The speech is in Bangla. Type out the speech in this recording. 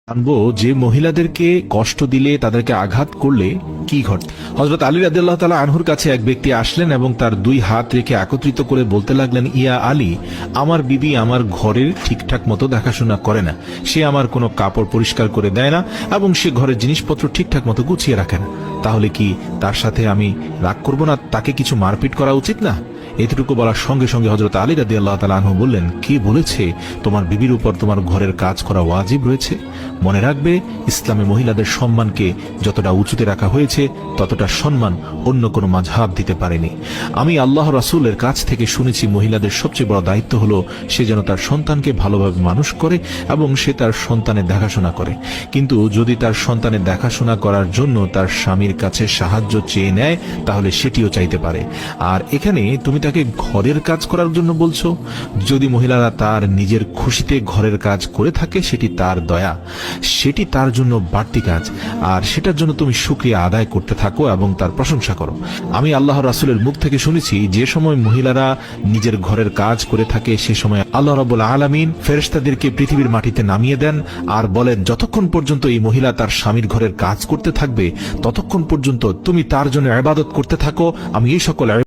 জানবো যে মহিলাদেরকে কষ্ট দিলে, তাদেরকে আঘাত করলে কি ঘটে। হযরত আলী রাদিয়াল্লাহু তাআলা আনহুর কাছে এক ব্যক্তি আসলেন এবং তার দুই হাত রেখে একত্রিত করে বলতে লাগলেন, ইয়া আলী, আমার বিবি আমার ঘরের ঠিকঠাক মতো দেখাশোনা করে না, সে আমার কোনো কাপড় পরিষ্কার করে দেয় না এবং সে ঘরের জিনিসপত্র ঠিকঠাক মতো গুছিয়ে রাখে না। তাহলে কি তার সাথে আমি রাগ করব না? তাকে কিছু মারপিট করা উচিত না? এতটুকু বলার সঙ্গে সঙ্গে হযরত আলী রাদিয়াল্লাহু তাআলা আনহু বললেন, কে বলেছে তোমার বিবির উপর তোমার ঘরের কাজ করা ওয়াজিব রয়েছে? মনে রাখবে, ইসলামে মহিলাদের সম্মানকে যতটা উঁচুতে রাখা হয়েছে ততটা সম্মান অন্য কোনো মাযহাব দিতে পারেনি। আমি আল্লাহ রাসূলের কাছ থেকে শুনেছি, মহিলাদের সবচেয়ে বড় দায়িত্ব হলো সে যেন তার সন্তানকে ভালোভাবে মানুষ করে এবং সে তার সন্তানের দেখাশোনা করে। কিন্তু যদি তার সন্তানের দেখাশোনা করার জন্য তার স্বামীর কাছে সাহায্য চেয়ে নেয়, তাহলে সেটিও চাইতে পারে। আর এখানে তুমি তাকে ঘরের কাজ করার জন্য বলছো। যদি মহিলারা তার নিজের খুশিতে ঘরের কাজ করে থাকে, সেটি তার দয়া, সেটি তার জন্য বাড়তি কাজ, আর সেটার জন্য তুমি শুকরিয়া আদায় করতে থাকো এবং তার প্রশংসা করো। আমি আল্লাহর রাসূলের মুখ থেকে শুনেছি, যে সময় মহিলারা নিজের ঘরের কাজ করে থাকে সে সময় আল্লাহ রাব্বুল আলামিন ফেরেশতাদেরকে পৃথিবীর মাটিতে নামিয়ে দেন আর বলেন, যতক্ষণ পর্যন্ত এই মহিলা তার স্বামীর ঘরের কাজ করতে থাকবে ততক্ষণ পর্যন্ত তুমি তার জন্য ইবাদত করতে থাকো, আমি এই সকল